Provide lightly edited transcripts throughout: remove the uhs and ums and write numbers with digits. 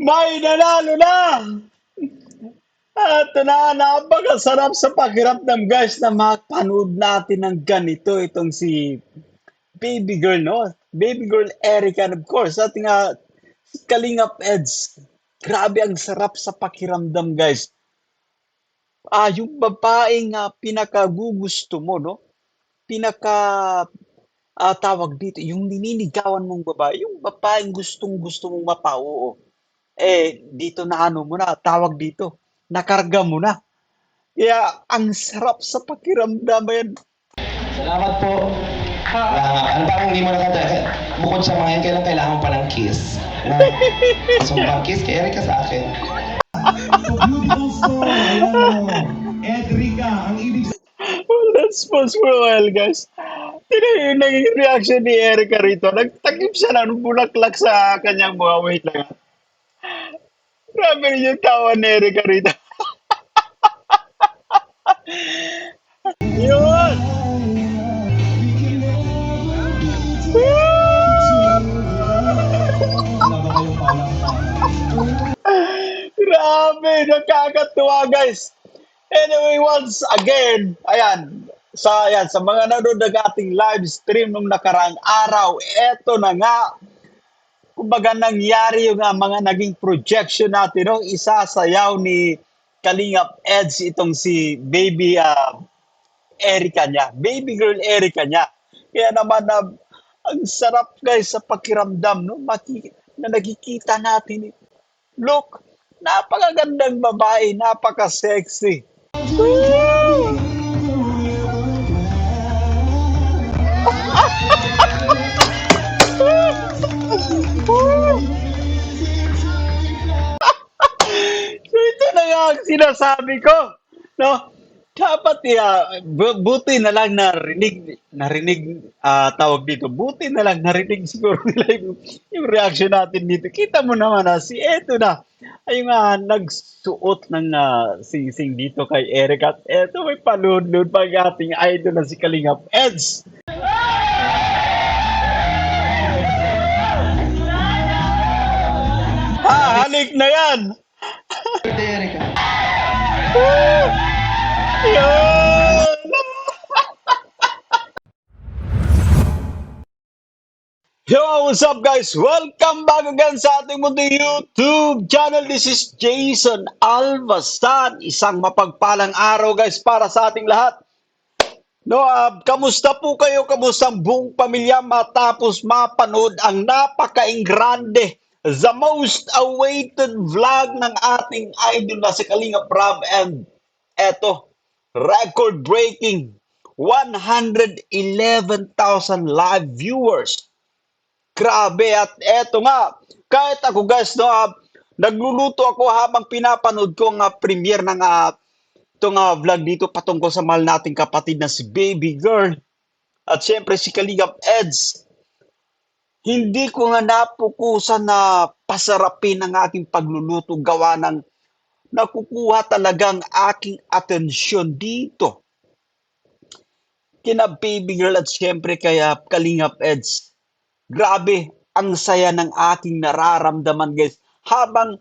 May nanalo na! At na, napakasarap sa pakiramdam guys na mapanood natin ng ganito itong si baby girl, no? Baby girl Erica and of course ating si Kalingap Eds. Grabe ang sarap sa pakiramdam guys. Yung babaeng pinakagugusto mo, no? Pinaka tawag dito, yung nininigawan mong babae, yung babaeng gustong-gusto mong mapauo. Dito na ano mo na, tawag dito, nakarga mo na. Kaya ang sarap sa pakiramdam yan. Salamat po. Ano ba ang hindi mo nakata? Bukod sa mga yan, kailan kailangan mo pa ng kiss? Sumbang kiss kay Erica sa akin. So beautiful song. Ayan o. Edrica, ang ibig Well, let's pause for a while, guys. Tignan yung naging reaction ni Erica rito. Nagtakip siya ng bulaklak sa kanyang mga wait lang. Grabe rin yung tawa ni Erica rito. Yun! wala ba kayong palang Grabe, nakakatuwa guys. Anyway, once again, ayan, sa mga nanonood ng ating live stream nung nakarang araw, eto na nga, kumbaga nangyari yung mga naging projection natin, no? Isasayaw ni Kalingap Eds itong si baby Erica niya, baby girl Erica niya. Kaya naman ang sarap guys sa pakiramdam, no? Na nakikita natin. Look, napakagandang babae, napaka-sexy. So ito na nga ang sinasabi ko, no? Dapat buti na lang tawag dito, buti na lang narinig siguro nila yung reaction natin dito. Kita mo naman si eto na, ay nagsuot ng sing-sing dito kay Eric at eto may palunod pag ating idol na si Kalingap Eds. Halik na yan! Birthday, Erica. Yun! Yo, what's up guys? Welcome back again sa ating munting YouTube channel. This is Jason Alvastan. Isang mapagpalang araw guys para sa ating lahat. No, kamusta po kayo? Kamusta ang buong pamilya matapos mapanood ang napaka-ingrande, the most awaited vlog ng ating idol na si Kalinga Prab and eto, record-breaking 111,000 live viewers. Grabe at eto nga, kahit ako guys, no, nagluluto ako habang pinapanood ko ang premiere ng itong vlog dito patungkol sa mahal nating kapatid na si Baby Girl. At syempre si Kalingap Eds. Hindi ko nga napukusan na pasarapin ang aking pagluluto gawa ng nakukuha talagang aking atensyon dito. Kina Baby Girl at syempre kaya Kalingap Eds. Grabe, ang saya ng aking nararamdaman guys habang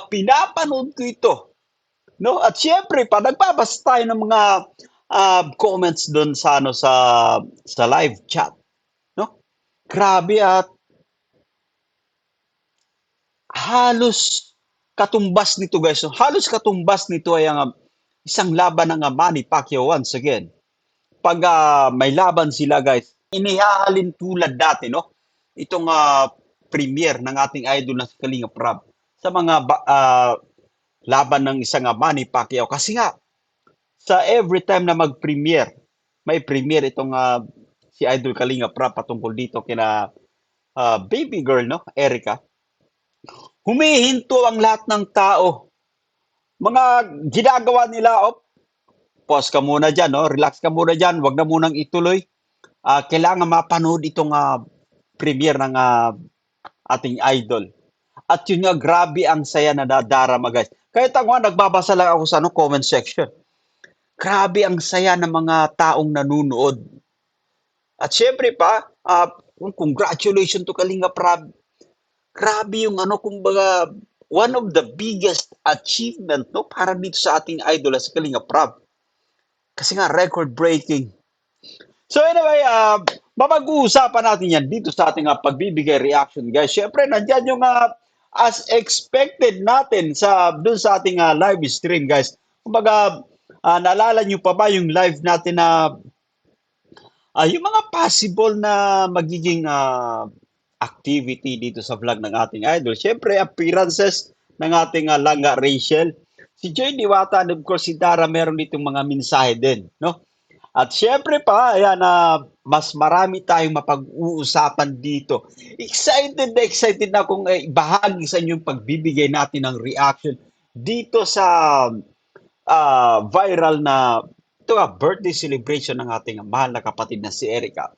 pinapanood ko ito. No? At syempre pa nagbabasa tayo ng mga comments doon sa sa live chat, no? Grabe at halos katumbas nito guys. So, halos katumbas nito ay ang isang laban ng Manny Pacquiao once again. Pag may laban sila guys, inihahalin tulad dati, no? Itong premiere ng ating idol na si Kalinga Prab sa mga laban ng isang Manny Pacquiao. Kasi nga, sa every time na mag-premiere, may premiere itong si Idol Kalinga Prab patungkol dito kina baby girl, no? Erica. Humihinto ang lahat ng tao. Mga ginagawa nila, pause ka muna dyan, no? Relax ka muna dyan, wag na munang ituloy. Kailangan mapanood itong premiere ng ating idol. At yun nga, grabe ang saya na nadarama, guys. Kahit ako nagbabasa lang ako sa comment section. Grabe ang saya ng mga taong nanunood. At syempre pa, congratulations to Kalinga Prab. Grabe yung kumbaga, one of the biggest achievement, no, para dito sa ating idol sa Kalinga Prab. Kasi nga, record-breaking. So anyway, mapag-uusapan natin yan dito sa ating pagbibigay reaction, guys. Siyempre, nandyan yung as expected natin dun sa ating live stream, guys. Kumbaga, naalala nyo pa ba yung live natin na yung mga possible na magiging activity dito sa vlog ng ating idol. Siyempre, appearances ng ating langga Rachel. Si Joy Diwata and of course si Dara meron ditong mga mensahe din, no? At syempre pa, ayan, mas marami tayong mapag-uusapan dito. Excited na akong ibahagi sa inyo yung pagbibigay natin ng reaction dito sa viral na birthday celebration ng ating mahal na kapatid na si Erica.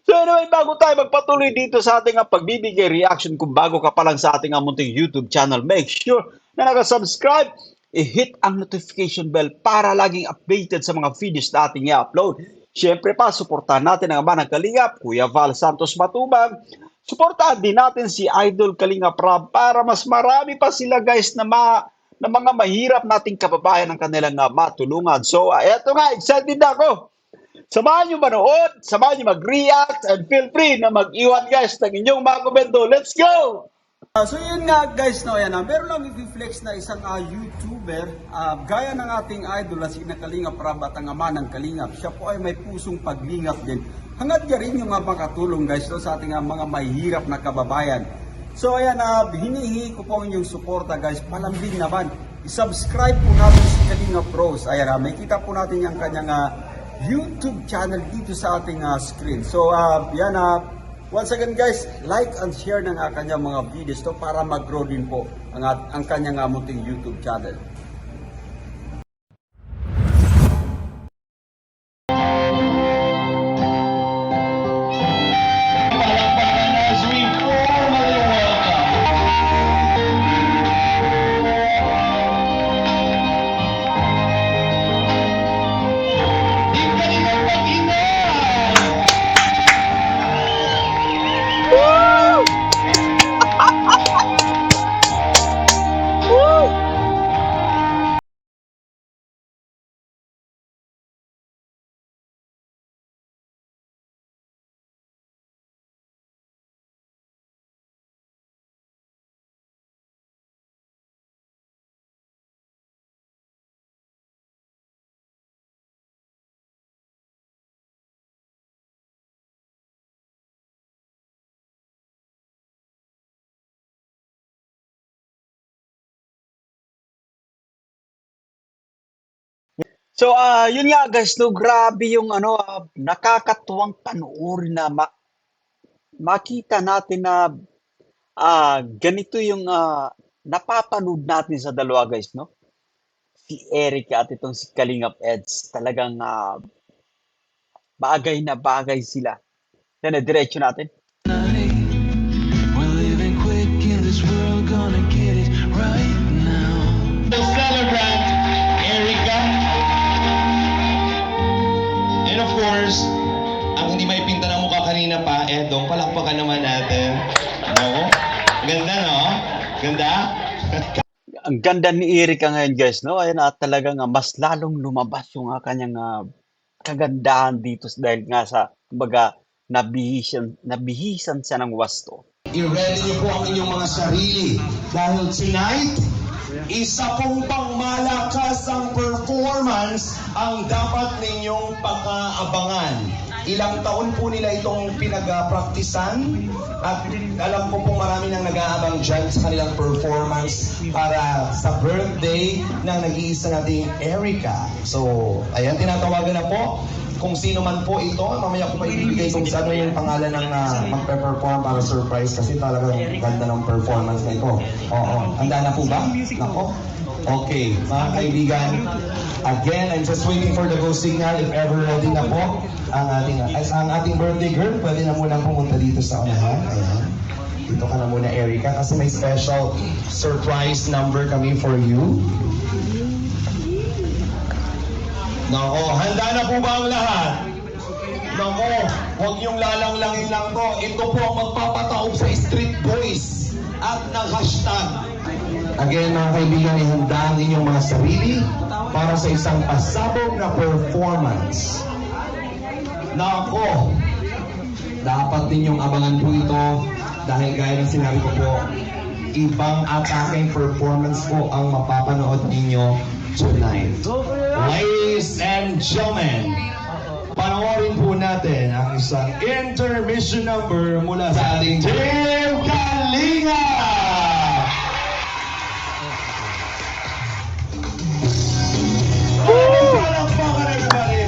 So anyway, bago tayo magpatuloy dito sa ating pagbibigay reaction, kung bago ka pa lang sa ating munting YouTube channel, make sure na naka-subscribe, i-hit ang notification bell para laging updated sa mga videos na ating i-upload. Siyempre pa, suportahan natin ang ama ng Kalingap, Kuya Val Santos Matubang. Suportahan din natin si Idol Kalingap Rob para mas marami pa sila, guys, na mga mahirap nating kababayan ng kanilang matulungan. So, eto nga, excited na ako. Samahan nyo manood, samahan nyo mag-react, and feel free na mag-iwan, guys, ng inyong mga komento. Let's go! So yun nga, guys, no, yan, meron lang i-flex na isang YouTuber, gaya ng ating idol na si Kalingap Rab at ang ama ng Kalingap. Siya po ay may pusong paglingap din. Hangad niya rin yung makatulong, guys, no, sa ating mga mahihirap na kababayan. So ayan, hinihingi ko po ang inyong suporta, guys. Palambing naman, i-subscribe po natin si Kalingap Rose. Ayan, may kita po natin yung kanyang YouTube channel dito sa ating screen. So yan, once again, guys, like and share ng kanyang mga videos to para mag-grow din po ang kanyang munting YouTube channel. As we formally welcome yung kanilang mag-ina! So, yun nga, guys, no, grabe yung nakakatuwang panoorin na makita natin na ganito yung napapanood natin sa dalawa, guys, no? Si Erica at itong si Kalingap Eds, talagang bagay na bagay sila. Yan, diretso natin. We're living quick in this world, gonna get it right now. The celebrant, Erica. And of course, ang hindi may pinta ng mukha kanina pa, Edong, palakpakan naman natin. No? Ganda, no? Ganda? Ang ganda ni Erica ngayon, guys, no? Ayan, talagang mas lalong lumabas yung kanyang kagandahan dito dahil nga sa, kumbaga, nabihisan siya ng wasto. I-ready niyo po ang inyong mga sarili dahil tonight, isa pong pangmalakasang performance ang dapat ninyong pag-aabangan. Ilang taon po nila itong pinag-praktisan at alam ko pong marami nang nag-aabang dyan sa kanilang performance para sa birthday ng nag-iisa nating Erica. So, ayan, tinatawagan na po kung sino man po ito. Mamaya ko pa ibibigay kung ano yung pangalan ng magpe-perform para surprise kasi talagang ganda ng performance na ito. Oo, handa na po ba? Nako. Okay, mga kaibigan, again, I'm just waiting for the go signal. If ever ready na po ang ating birthday girl, pwede na muna pumunta dito sa unahan. Ayan. Dito ka na muna, Erica, kasi may special surprise number kami for you. Nako, handa na po ba ang lahat? Nako, huwag niyong lalanglangin lang to. Ito po ang magpapataob sa street boys at nag-hashtag. Again, mga kaibigan, ihandaan ninyong mga sarili para sa isang pasabog na performance. Nako, dapat ninyong abangan po ito dahil gaya ng sinabi ko po, ibang atake performance po ang mapapanood ninyo tonight. Ladies and gentlemen, panoorin po natin ang isang intermission number mula sa ating Team Kalinga! Palakpakan, everybody!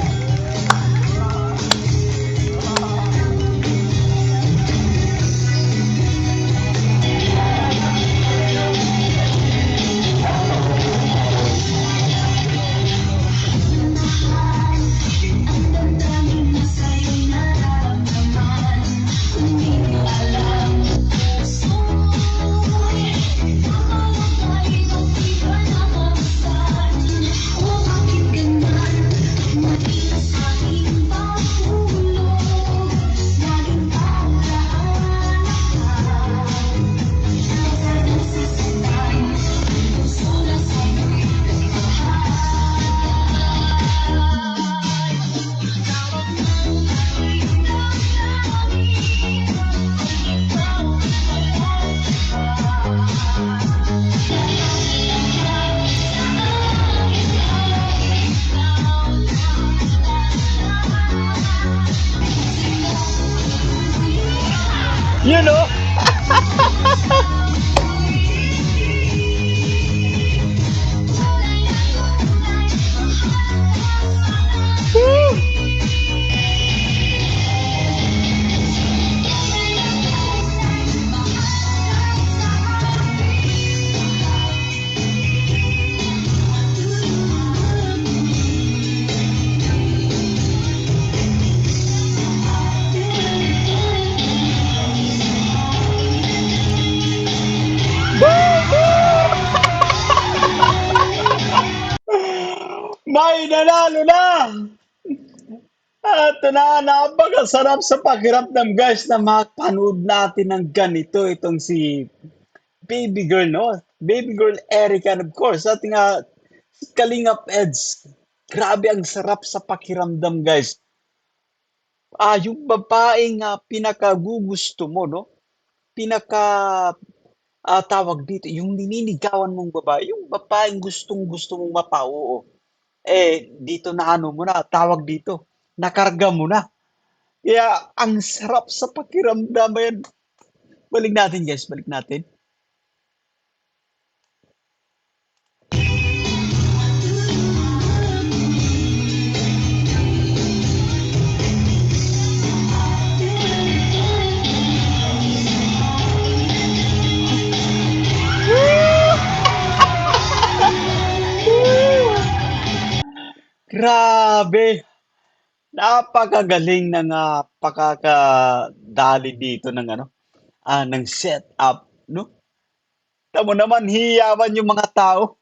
You know? May nanalo na! At na, napakasarap sa pakiramdam guys na mapanood natin ng ganito itong si Baby Girl, no? Baby Girl Erica and of course ating si Kalingap Eds. Grabe ang sarap sa pakiramdam guys. Yung babaeng pinakagugusto mo, no? Pinaka tawag dito, yung nininigawan mong babae, yung babaeng gustong-gusto mong mapauo. Dito na ano mo na, tawag dito, nakarga mo na. Kaya, ang sarap sa pakiramdam yan. Balik natin guys, balik natin. Grabe! Napakagaling ng pakakadali dito ng ng setup, no? Tamo naman hiyawan yung mga tao.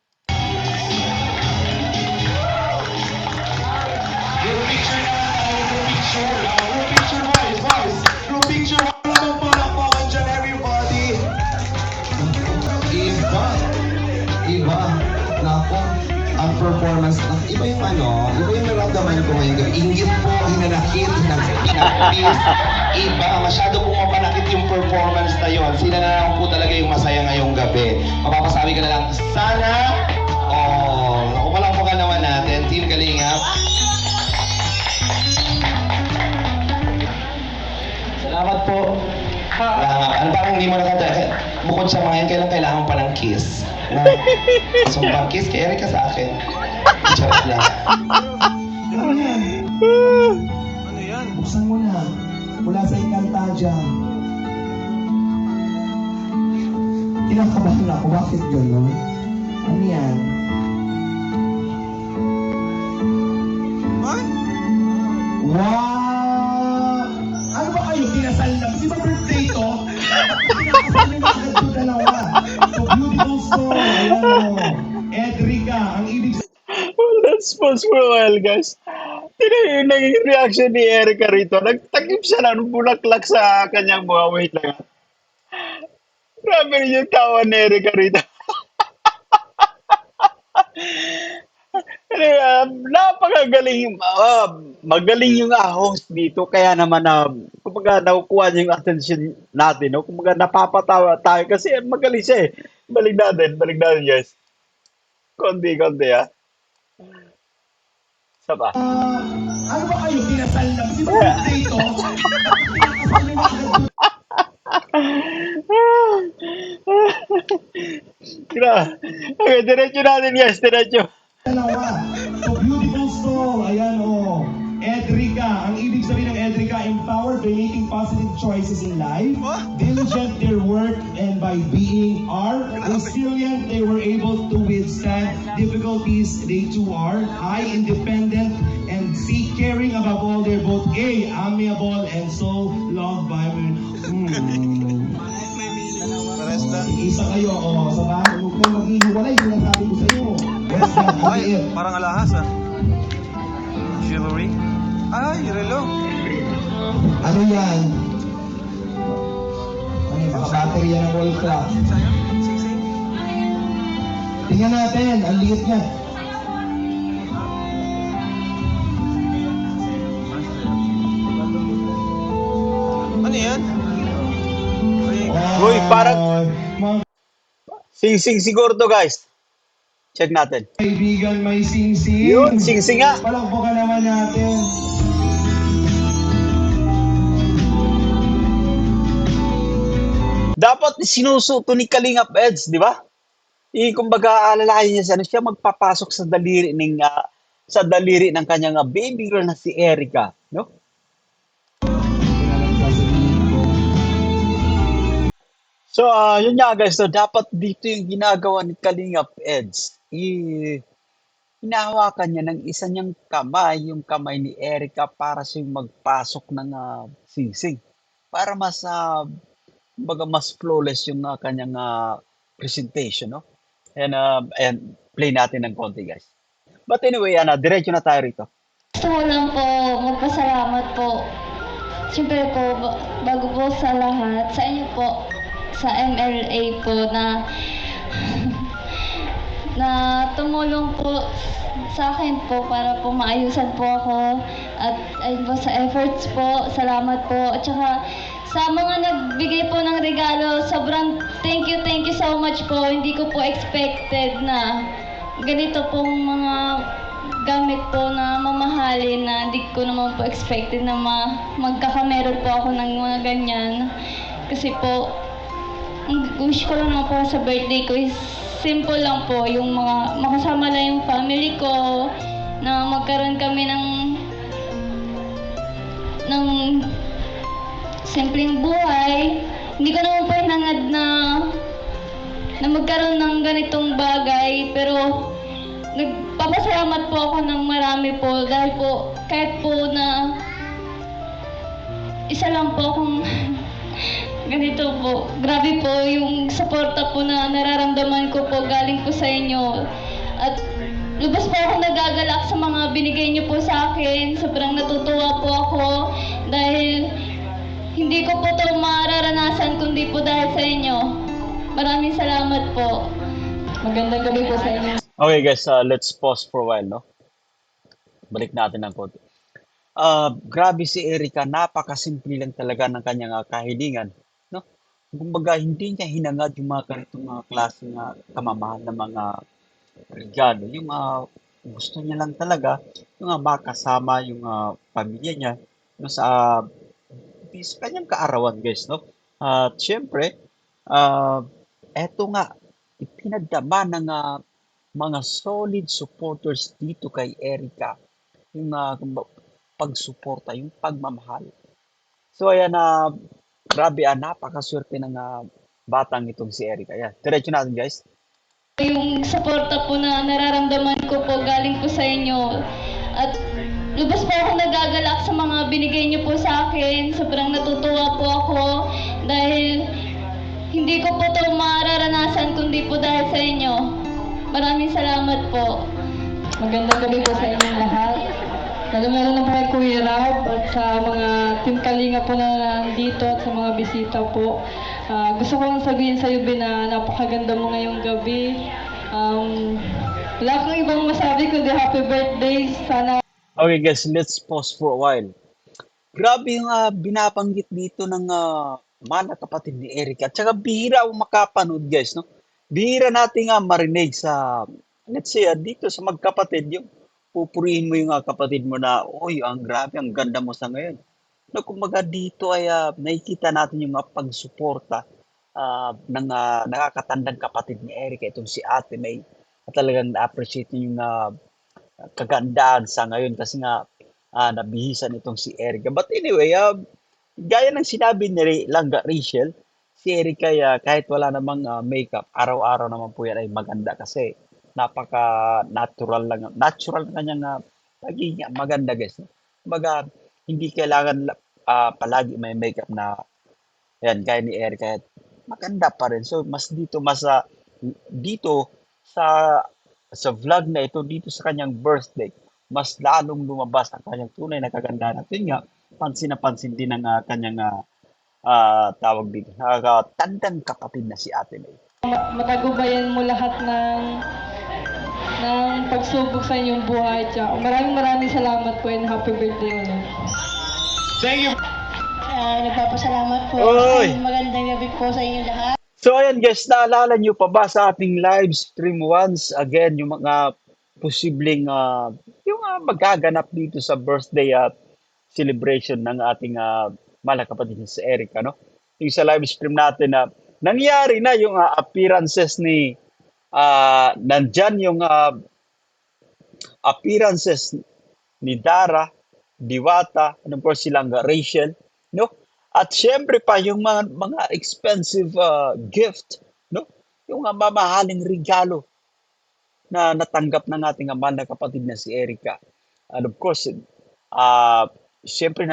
Group picture na tayo, group picture. Group picture, boys. Group picture, walang palakpakan dyan, everybody. Iba. Nako, ang performance, iba yung iba yung naramdaman ko ngayong gabi. Inggit po, hinanakit, pinapis. Iba, masyado pong mapanakit yung performance na yon. Sila na lang po talaga yung masaya ngayong gabi. Mapapasabi ka na lang, sana, naku, palakpakan naman natin, Team Kalingap. Salamat po. Ano parang hindi mo nakanta? Bukod sa mga yan, kailangan pa ng kiss. Sumbang kiss kay Erica sa akin. Charot lang. Buksan mo na. Mula sa Encantadia. Kinakabahan ako. Bakit gano'n? Ano yan? Wow! Ano ba kayo? Kinasal na? Di ba birthday to? Kinakasal na yung dalawa. So beautiful soul. Ayan o. Edrica, ang ibig Well, let's pause for a while, guys. Tignan yung naging reaction ni Erica rito. Nagtakip siya ng bulaklak sa kanyang mukha. Wait lang. Grabe rin yung tawa ni Erica rito. Napakagaling, magaling yung host dito. Kaya naman kumbaga nakukuha niya yung attention natin. No? Kumbaga napapatawa tayo kasi magaling siya eh. Balik natin guys. Konti ha. Isa pa. Ano ba kayo, kinasal na? Di ba birthday ito? Kinasal na agad Okay, diretso natin guys, diretso. dalawa. So, beautiful soul. Ayan, oh. Edrica. Ang ibig sabihin ng Edrica, empowered by making positive choices in life, diligent their work, and by being resilient, they were able to withstand difficulties. They too are high, independent, and C, caring above all. They're both A, amiable, and so loved by me. Isa kayo, sa bahay. Huwag kayo maghihiwalay, sinasabi ko sa iyo. Yes, Ay, parang alahas ah. Chivalry? Ay, relo. Ano yan? Ano yung mga battery yan ng wall clock? Sayang, sing-sing. Tingnan natin, ang liit niya. Ano yan? Ay, Uy, parang Mga sing-sing siguro to guys. Check natin. kaibigan may sing-sing. Yun, sing-sing nga. Palakpakan naman natin. Dapat sinusuto ni Kalingap Eds, di ba? Kumbaga alalahanin niya siya magpapasok sa daliri ng kanyang baby girl na si Erica, no? So, yun nga guys, so dapat dito yung ginagawa ni Kalingap Eds. Hinahawakan niya ng isa niyang kamay, yung kamay ni Erica para siyang magpasok ng sing-sing. Para kumbaga mas flawless yung kanyang presentation, no? And play natin ng konti guys. But anyway, diretso na tayo rito. Gusto ko lang po magpasalamat po. Siyempre po, bago po sa lahat, sa inyo po, sa MLA po na na tumulong po sa akin po para po maayusan po ako. At ayun po sa efforts po, salamat po. At saka sa mga nagbigay po ng regalo, sobrang thank you so much po. Hindi ko po expected na ganito pong mga gamit po na mamahalin na hindi ko naman po expected na magkakameron po ako ng mga ganyan. Kasi po, ang wish ko lang po sa birthday ko is simple lang po, yung mga makasama lang yung family ko, na magkaroon kami ng simpleng buhay. Hindi ko naman po hinangad na magkaroon ng ganitong bagay, pero nagpapasalamat po ako ng marami po dahil po kahit po na isa lang po akong ganito po. Grabe po yung suporta po na nararamdaman ko po galing po sa inyo. At lubos po ako nagagalak sa mga binigay niyo po sa akin. Sobrang natutuwa po ako dahil hindi ko po ito mararanasan kundi po dahil sa inyo. Maraming salamat po. Magandang gabi po sa inyo. Okay guys, let's pause for a while, no? Balik natin ng konti. Grabe si Erica, napakasimple lang talaga ng kanyang kahilingan, no? Kumbaga, hindi niya hinangad yung mga ganitong mga klase na kamamahal na mga regalo. Yung gusto niya lang talaga, yung makasama yung pamilya niya no, sa kanyang kaarawan, guys, no? At syempre, eto nga, ipinagdama ng mga solid supporters dito kay Erica. Yung pagsuporta, yung pagmamahal. So ayan, grabe, napakaswerte ng batang itong si Erica. Ayan, diretso natin guys. Yung suporta po na nararamdaman ko po galing po sa inyo. At lubos po ako nagagalak sa mga binigay niyo po sa akin. Sobrang natutuwa po ako dahil hindi ko po ito mararanasan kundi po dahil sa inyo. Maraming salamat po. Magandang gabi po sa inyong lahat. Lalo-lalo na po kay Kuya Rab at sa mga Team Kalinga po na nandito at sa mga bisita po. Gusto ko lang sabihin sa iyo, na napakaganda mo ngayong gabi. Wala kang ibang masabi kundi happy birthday. Sana Okay guys, let's pause for a while. Grabe yung binabanggit dito ng mana kapatid ni Erica. At saka bihira akong makapanood guys, no? Bihira natin marinig sa, let's say, dito sa magkapatid, yung pupurihin mo yung kapatid mo na, oy, ang grabe, ang ganda mo sa ngayon. No, kumbaga dito ay nakikita natin yung pagsuporta ng nakakatandang kapatid ni Erica, itong si Ate May. At talagang na-appreciate niyo yung kagandaan sa ngayon kasi nga nabihisan itong si Erica. But anyway, gaya ng sinabi ni Langga Rachel, si Erica kahit wala namang makeup, araw-araw naman po yan ay maganda kasi napaka-natural lang. Natural na kanyang pagiging maganda guys. Kumbaga, hindi kailangan palagi may makeup na yan, gaya ni Erica. Maganda pa rin. So, dito sa vlog na ito, dito sa kanyang birthday, mas lalong lumabas ang kanyang tunay na kagandahan. At yun nga, pansin na pansin din ng kanyang tawag dito, nakakatandang kapatid na si Ate May. matagubayan mo lahat ng pagsubok sa inyong buhay. Tsaka maraming salamat po and happy birthday ulit. Thank you. Nagpapasalamat po. Oy! Magandang gabi po sa inyo lahat. So ayan guys, naalala nyo pa ba sa ating live stream once again yung mga posibleng yung magaganap dito sa birthday at celebration ng ating mahal na kapatid si Erica, no? Yung sa live stream natin na nangyari na yung appearances ni nandyan yung appearances ni Dara, Diwata, and of course silang Rachel, no? At syempre pa yung mga expensive gift, no? Yung mamahaling regalo na natanggap ng ating mahal na kapatid na si Erica. And of course, syempre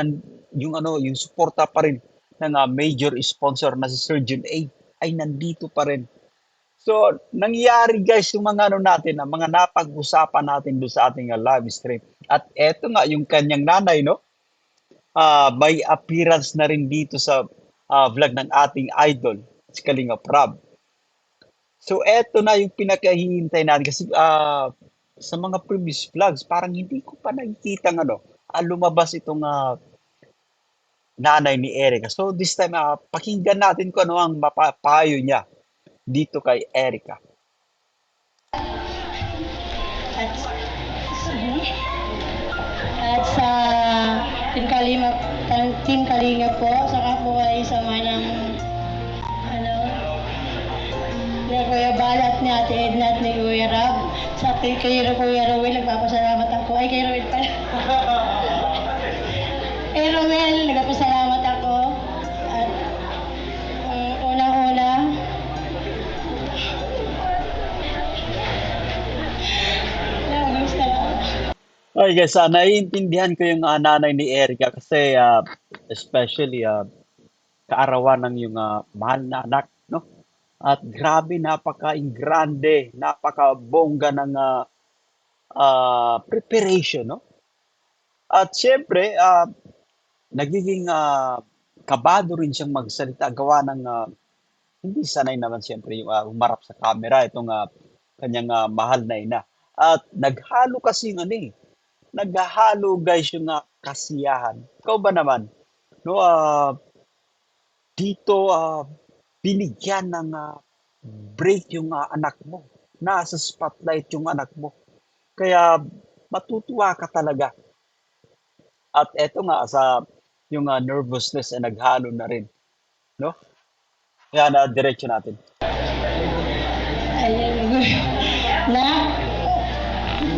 yung suporta pa rin ng major sponsor na si Surgeon A ay nandito pa rin. So, nangyari guys yung mga natin, mga napag-usapan natin doon sa ating live stream. At eto nga yung kanyang nanay, no? May appearance na rin dito sa vlog ng ating idol, si Kalinga Prab. So, eto na yung pinakahihintay natin kasi sa mga previous vlogs, parang hindi ko pa nakikita lumabas itong nanay ni Erica. So, this time, pakinggan natin kung ano ang mapapayo niya dito kay Erica. At sa Team Kalinga po, saka po ay sama ng ni Kuya Bal at ni Ate Edna at ni Kuya Rab. Sa kay Kuya Rowel, nagpapasalamat ako. Ay, kay Rowel pala. Kay Rowel, nagpapasalamat ako. At unang-una, gusto lang. Okay guys, naiintindihan ko yung nanay ni Erica kasi especially kaarawan ng yung mahal na anak, no? At grabe, napaka-ingrande, napaka-bongga ng preparation, no? At syempre, nagiging kabado rin siyang magsalita, gawa ng hindi sanay naman syempre yung humarap sa camera, itong kanyang mahal na ina. At naghalo kasi yung naghahalo guys yung kasiyahan. Ikaw ba naman? No, dito binigyan ng break yung anak mo. Nasa spotlight yung anak mo. Kaya matutuwa ka talaga. At eto nga yung nervousness ay naghalo na rin. No? Yan, diretso natin. Ayun.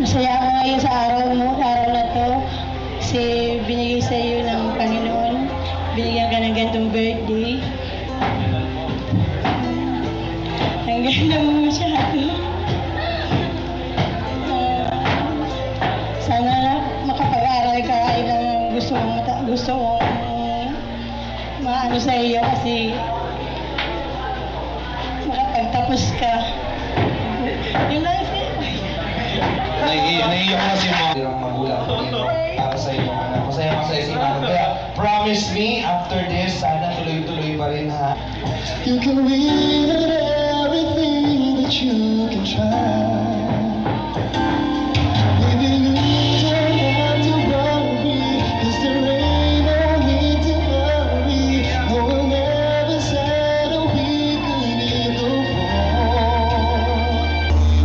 Masaya ako ngayon sa araw na to. Kasi binigay sa iyo ng Panginoon. Binigyan ka ng gantong birthday. Ang ganda mo masyado. Sana makapag-aral ka ay ng gusto mong maano sa iyo kasi makapagtapos ka. Yun lang siya. Naiiyak na si Mo. Ang magulang ko din para sa iyo. Masaya si Mama. Kaya promise me, after this, sana tuloy-tuloy pa rin ha. You can win at everything that you can try. Baby, you don't have to worry, 'cause there ain't no need to hurry. No one ever said that we couldn't go wrong.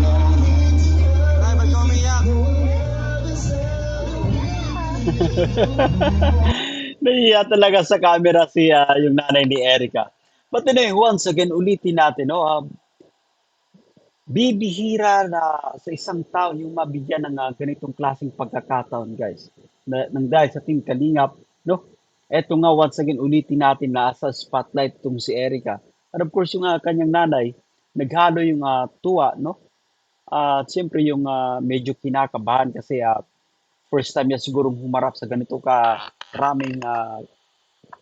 No need to Tay, ba't ka umiyak? Nahiya talaga sa camera si yung nanay ni Erica. But anyway, once again, ulitin natin, no? Bibihira na sa isang tao yung mabigyan ng ganitong klaseng pagkakataon, guys. Nang dahil sa Team Kalingap, no? Eto nga, once again, ulitin natin na sa spotlight itong si Erica. And of course, yung kanyang nanay, naghalo yung tuwa, no? At siyempre yung medyo kinakabahan kasi first time niya siguro humarap sa ganito karaming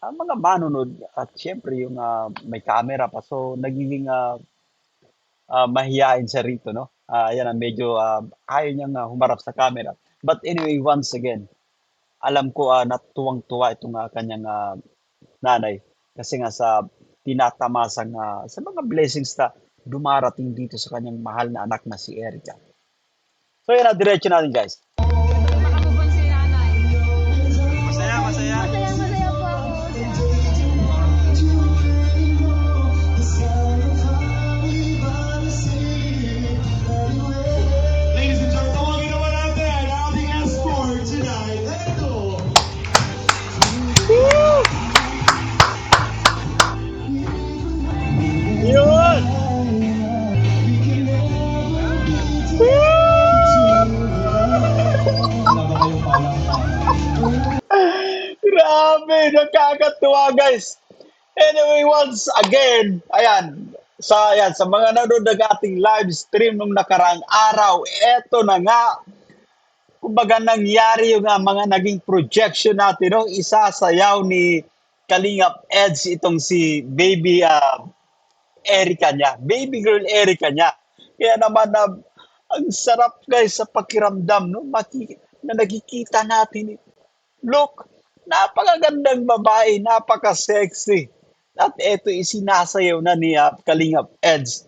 mga manunod at siyempre yung may camera pa. So, nagiging mahiyain siya rito, no? Ayan, medyo ayaw niyang humarap sa camera. But anyway, once again, alam ko natuwang-tuwa itong kanyang nanay kasi nga sa tinatamasang sa mga blessings na dumarating dito sa kanyang mahal na anak na si Erica. So yan na, diretso natin guys. Masaya, masaya. Masaya po ako. Ladies and gentlemen, tawagin naman natin ang ating escort tonight. Ito! Yun! Wala ba kayong palang Grabe, nakakatuwa guys. Anyway, once again, ayan, sa mga nanonood ng ating live stream nung nakaraang araw, eto na nga, kumbaga nangyari yung mga naging projection natin, no? Isasayaw ni Kalingap Eds itong si baby Erica niya, baby girl Erica niya. Kaya naman ang sarap guys sa pakiramdam, no? Na nakikita natin, look, napakagandang babae, napaka-sexy. At eto isinasayaw na ni Kalingap Eds.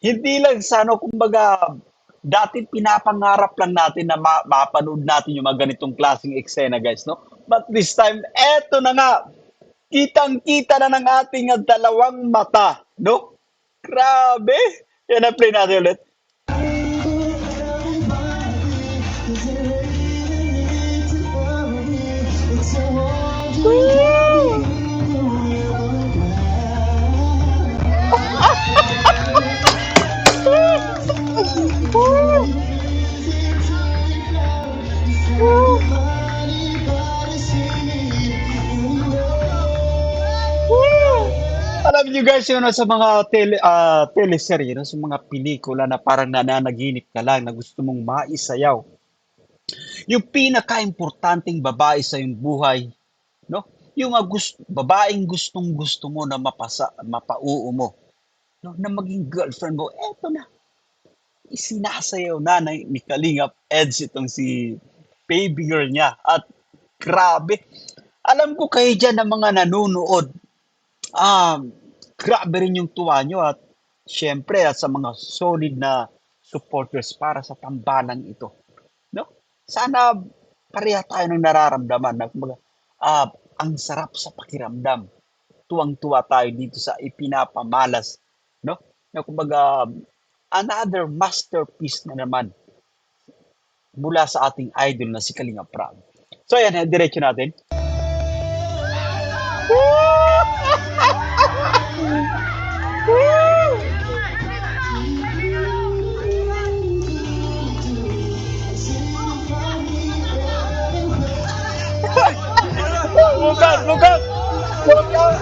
Hindi lang sa kumbaga, dati pinapangarap lang natin na mapanood natin yung mga ganitong klaseng eksena, guys, no? But this time, eto na nga, kitang-kita na ng ating dalawang mata, no? Grabe! Yan ang play natin ulit. Alam niyo guys, yun, no, sa mga teleserye, no, sa mga pelikula na parang nananaginip ka lang na gusto mong maisayaw. Yung pinaka-importanting babae sa iyong buhay, no? Yung babaeng gustong-gusto mo na mapauo mo, no? Na maging girlfriend mo, eto na. Isinasayaw na ni Kalingap Eds itong si baby girl niya. At grabe, alam ko kayo dyan na mga nanonood, grabe rin yung tuwa nyo at syempre at sa mga solid na supporters para sa tambalang ito. No? Sana pareha tayo ng nararamdaman na kumbaga, ang sarap sa pakiramdam. Tuwang-tuwa tayo dito sa ipinapamalas, no? Na kumbaga, another masterpiece na naman mula sa ating idol na si Kalinga Prab. So ayan, diretso natin. Bukan, bukan. Bukan.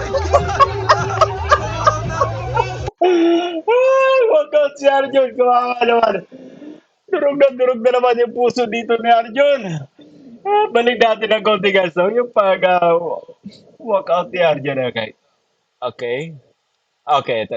Bukan si Arjun, kawawa naman. Durog na naman yung puso dito ni Arjun. Balik natin ng konti guys. So, yung walkout ni Arjun. Okay. Okay. Okay, ito.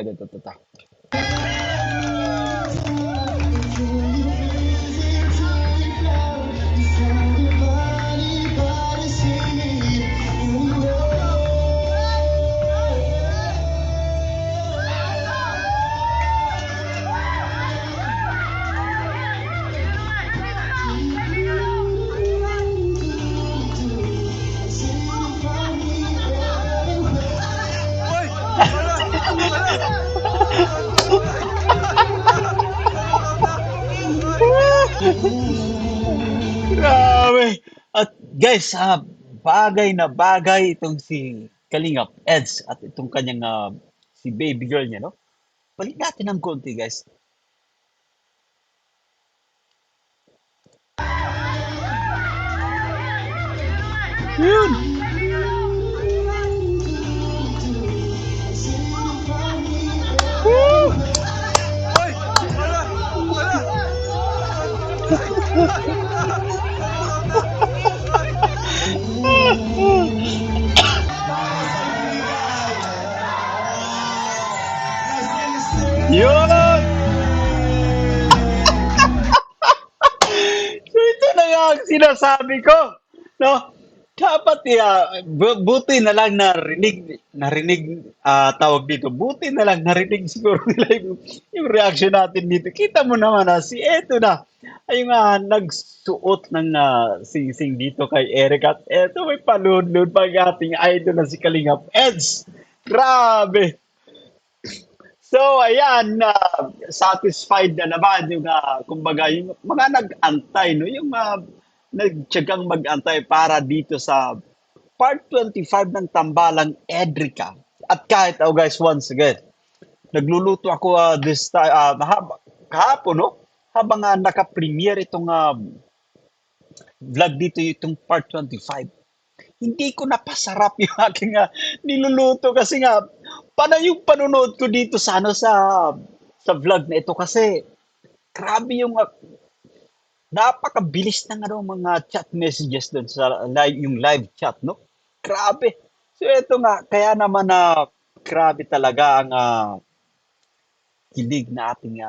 Grabe. At guys, bagay na bagay itong si Kalingap Eds at itong kanyang si baby girl niya, no? Balik natin ng konti, guys. Yun. Woo! Yun! So ito na nga ang sinasabi ko, no? Dapat buti na lang narinig, tawag dito, buti na lang narinig siguro nila yung reaction natin dito. Kita mo naman si eto na, ay nga nagsuot ng sing-sing dito kay Eric at eto may palunod pag ating idol na si Kalingap Eds. Grabe! So, ayan, satisfied na naman yung, kumbaga, yung mga nag-antay, no? Yung nagtyagang mag-antay para dito sa part 25 ng Tambalang Edrica. At kahit, guys, once again, nagluluto ako this time, kahapon, no? Habang naka-premiere itong vlog dito, itong part 25. Hindi ko napasarap yung aking niluluto kasi nga, panay yung panonood ko dito sa sa vlog na ito kasi grabe yung napakabilis ng mga chat messages doon sa yung live chat, no? Grabe. So ito nga, kaya naman grabe talaga ang kilig na ating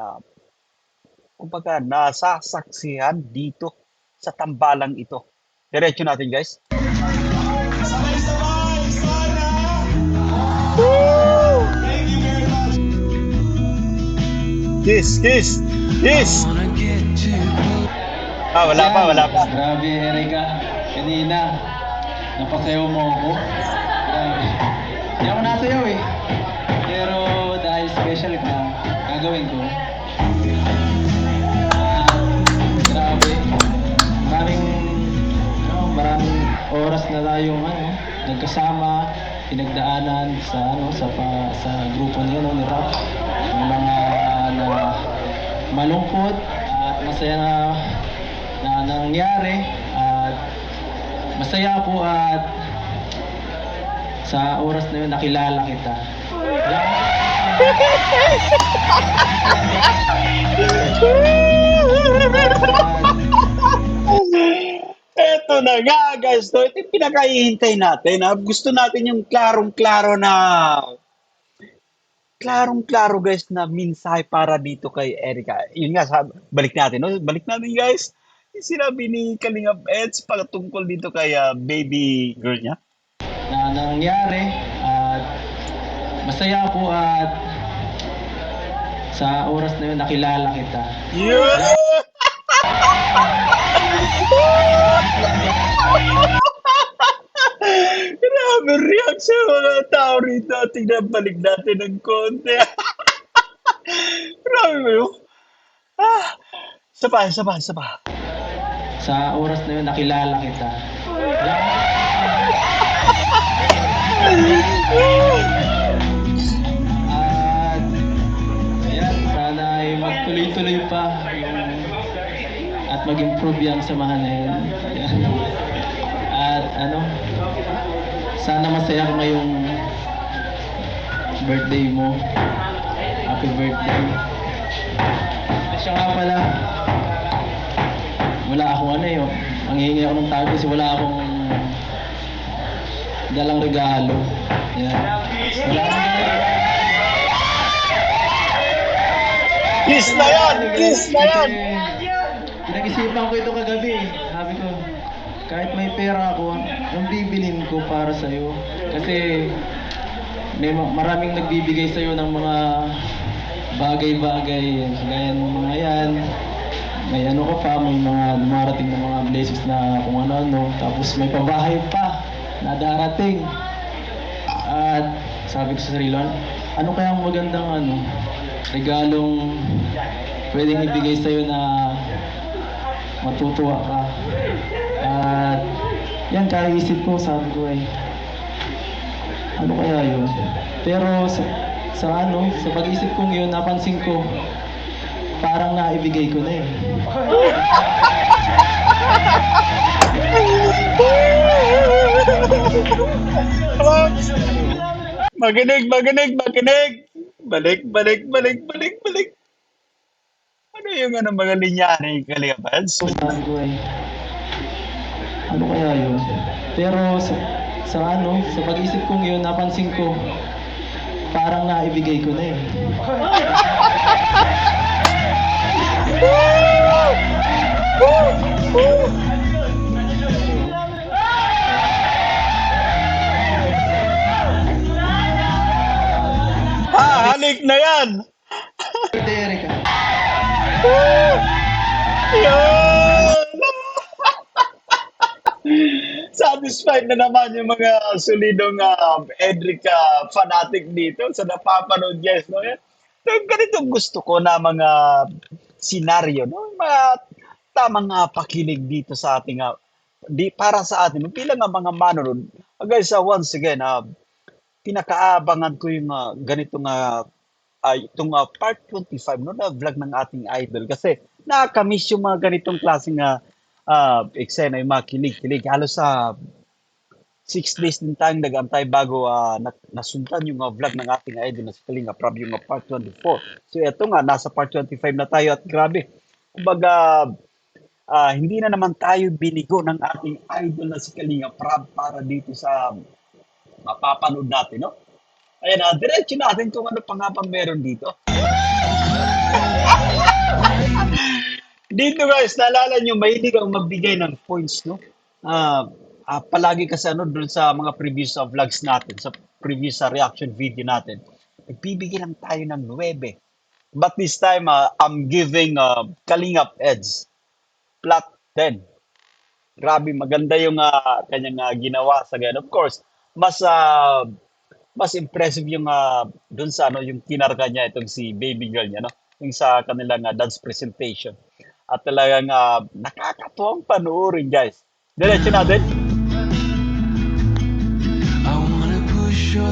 kumbaga nasasaksihan dito sa tambalang ito. Diretso natin, guys. Sabay-sabay! Sana! Thank you very much! Kiss! Wanna get to Wala pa. Grabe, Erika. Kanina, napasayaw mo ako. Grabe. Hindi ako nasayaw eh. Pero dahil special ka, gagawin ko. Grabe. Maraming oras na tayong nagkasama, pinagdaanan sa grupo niyo ni Rap. Yung mga malungkot at masaya na nangyari at masaya po at sa oras na yun nakilala kita. Eto na nga, guys. So, ito yung pinakahihintay natin. Gusto natin yung klarong-klaro, guys, na mensahe para dito kay Erica. Yun nga, balik natin, no? Balik natin, guys. Yung sinabi ni Kalingap Eds patungkol dito kay baby girl niya. Na nangyari at masaya po at sa oras na yun nakilala kita. Yeah! Grabe reaction ng mga tao rito. Tingnan, balik natin ng konti. Grabe mo yun. Isa pa. Sa oras na yun nakilala kita. At ayan, sana ay magtuloy-tuloy pa at mag-improve yung samahan na yun. Ayan. At sana masaya ka ngayong birthday mo. Happy birthday. At siya nga pala, wala akong manghihingi ako ng tawag kasi wala akong dalang regalo. Yan. Wala akong Kiss na yan! Pinag-isipan ko ito kagabi. Sabi ko, kahit may pera ako, ang bibilin ko para sa'yo. Kasi maraming nagbibigay sa'yo ng mga bagay-bagay. Gaya ng mga yan. May ka pa, may mga dumarating na mga blessings na kung ano-ano. Tapos may pabahay pa na darating. At sabi ko sa sarili, ano kaya ang magandang regalong pwedeng ibigay sa'yo na matutuwa ka. At yan, kaiisip ko, sabi ko ay, ano kaya yun? Pero sa pag-isip kong yun, napansin ko, parang naibigay ko na eh. Makinig, makinig, makinig. Balik, balik, balik, balik, balik. Ano yung mga linya ni Kalinga Pads? So, sabi ko ay, ano kaya yun? Pero sa pag-isip kong yun, napansin ko, parang naibigay ko na eh. Halik na yan! Birthday, Erica. Yun! Satisfied na naman yung mga solidong Edrica fanatic dito sa napapanood, guys. No? Yung ganito gusto ko na mga senaryo, no? Mga tamang pakilig dito sa ating, para sa atin, bilang mga manonood. Guys, once again, pinakaabangan ko yung ganitong itong part 25 no, na vlog ng ating idol kasi nakakamiss yung mga ganitong klaseng eksena, yung mga kilig-kilig. Halos sa 6 days din tayong nag-antay bago nasundan yung vlog ng ating idol na si Kalinga Prab, yung part 24. So ito nga, nasa part 25 na tayo at grabe. Kumbaga, hindi na naman tayo binigo ng ating idol na si Kalinga Prab para dito sa mapapanood natin, no? Ayan, diretso natin kung ano pa nga pang meron dito. Dito guys, naalala nyo, mahilig ang magbigay ng points, no? Palagi kasi doon sa mga previous vlogs natin, sa previous reaction video natin, nagbibigay lang tayo ng 9. But this time, I'm giving Kalingap Eds flat 10. Grabe, maganda yung kanyang ginawa sa ganyan. Of course, mas impressive yung doon sa yung kinarga niya itong si baby girl niya, no? Yung sa kanilang dance presentation. At talagang nakakatuwang panoorin, guys. Diretso natin. I wanna push your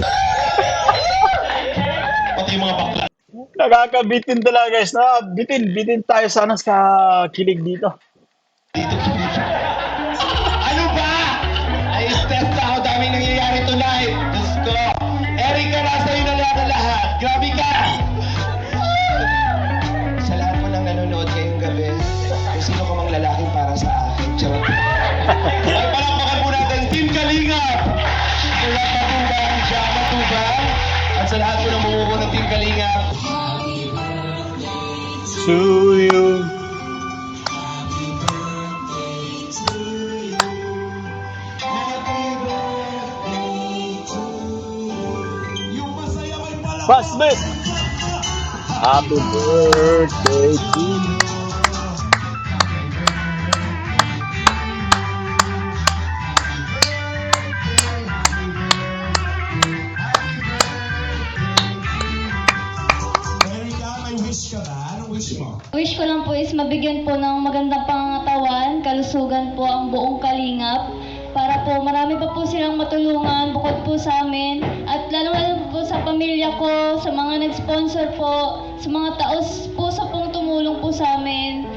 Pati yung mga bakla. Nakakabitin talaga, guys. Bitin tayo sana sa kilig dito. Ano ba? Ay-stress na ako. Daming nangyayari tonight. Diyos ko. Erica, nasa iyo na lahat. Grabe ka. Sa lahat po ng nanonood ngayong gabi, kung sino ka mang lalaking para sa akin. Charot. Ay, palakpakan po natin, Team Kalinga. Sila Matubang, Siya Matubang. At sa lahat po ng bumubuo ng Team Kalinga. To you. Yung masaya may palakpak. Fast beat. Happy birthday to you. Erica, may wish ka ba? Anong wish mo? Wish ko lang po is mabigyan po ng magandang pangangatawan, kalusugan po ang buong Kalingap para po marami pa po silang matulungan bukod po sa amin at lalo po sa pamilya ko, sa mga nag-sponsor po, sa mga taos puso pong tumulong po sa amin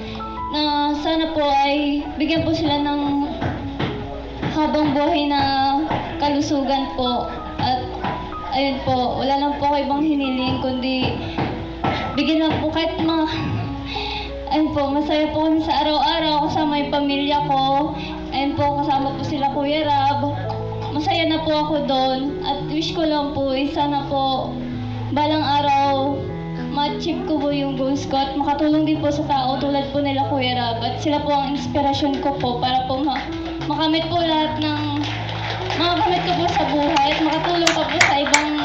na sana po ay bigyan po sila ng habang buhay na kalusugan po at ayun po, wala lang po ako ibang hiniling kundi bigyan lang po kahit mga ayun po, masaya po kami sa araw-araw kasama yung pamilya ko. Ayun po, kasama po sila Kuya Rab. Masaya na po ako doon. At wish ko lang po, sana po balang araw ma-achieve ko po yung goals ko at makatulong din po sa tao tulad po nila Kuya Rab. At sila po ang inspirasyon ko po para po makamit po lahat ng makakamit ko po sa buhay at makatulong pa po sa ibang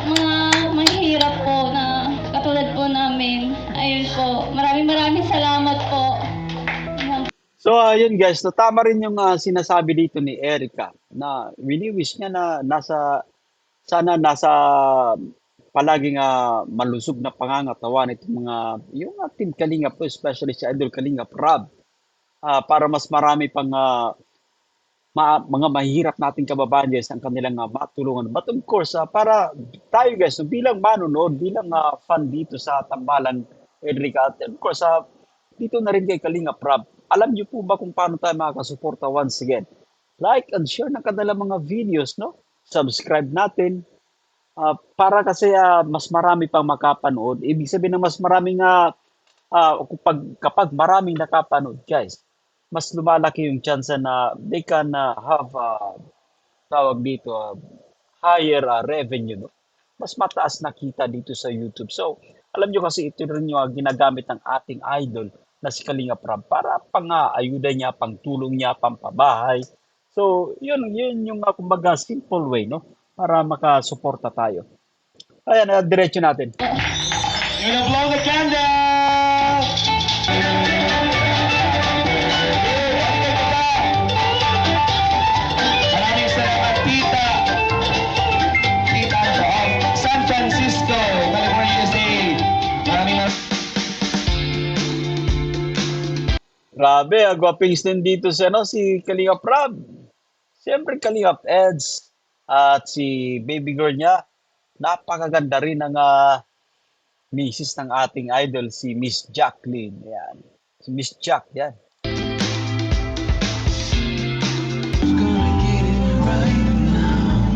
mga mahihirap po na katulad po namin. Ayun po. Maraming salamat po. So, ayun guys, no, tama rin yung sinasabi dito ni Erica na wini-wish niya na sana nasa palaging malusog na pangangatawan itong yung Team Kalinga po, especially si Idol Kalinga Prab. para mas marami pang mga mahirap nating kababayan guys ang kanilang matulungan. But of course, para tayo guys, bilang manonood, bilang fan dito sa Tambalan, Enrica, at of course, dito na rin kay Kalinga Prab. Alam niyo po ba kung paano tayo makakasuporta once again? Like and share ng kanilang mga videos, no? Subscribe natin, para kasi mas marami pang makapanood. Ibig sabihin na mas maraming kapag maraming nakapanood, guys, mas lumalaki yung chance na they can have tawag dito higher revenue, no? Mas mataas na kita dito sa YouTube. So, alam nyo kasi ito rin yung ginagamit ng ating idol na si Kalinga Prab para pang-ayuda niya, pang-tulong niya, pampabahay. So, yun yung kumbaga simple way, no? Para makasuporta tayo. Ayan, diretso natin. You're gonna blow the candle! Maraming salamat, Tita. Tita of San Francisco, California, USA. Maraming Grabe, agwapings din dito si Kalinga Prab. Siyempre, Kalinga Eds at si baby girl niya. Napakaganda rin ng misis ng ating idol, si Miss Jacqueline. Yan. Si Miss Jack, yan. Gonna get it right now.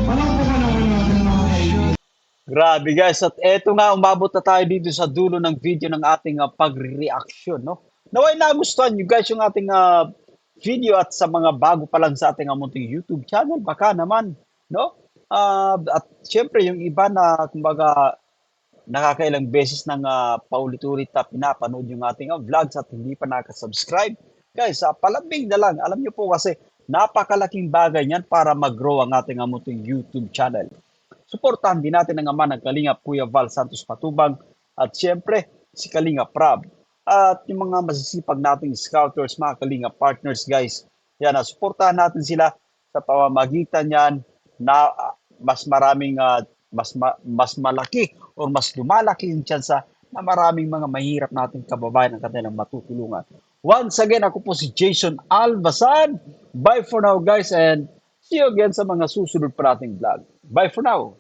Palakpakan naman natin mga kaibigan. Grabe guys, at eto nga, umabot na tayo dito sa dulo ng video ng ating pag-reaction, no? Naway nagustuhan nyo guys yung ating video at sa mga bago pa lang sa ating munting YouTube channel, baka naman, no? At syempre yung iba na kumbaga nakakailang beses nang paulit-ulit na pinapanood yung ating vlogs at hindi pa nakasubscribe. Guys, palambing na lang. Alam niyo po kasi napakalaking bagay niyan para mag-grow ang ating munting YouTube channel. Suportahan din natin ang ama ng Kalinga, Kuya Val Santos Patubang, at siyempre si Kalinga Prab. At yung mga masisipag nating scouters, mga Kalinga partners guys, yan, suportahan natin sila sa pamamagitan yan na mas maraming, mas malaki o mas lumalaki yung tsansa na maraming mga mahirap nating kababayan ang kanilang matutulungan. Once again, ako po si Jason Albasan. Bye for now guys and see you again sa mga susunod pa nating vlog. Bye for now.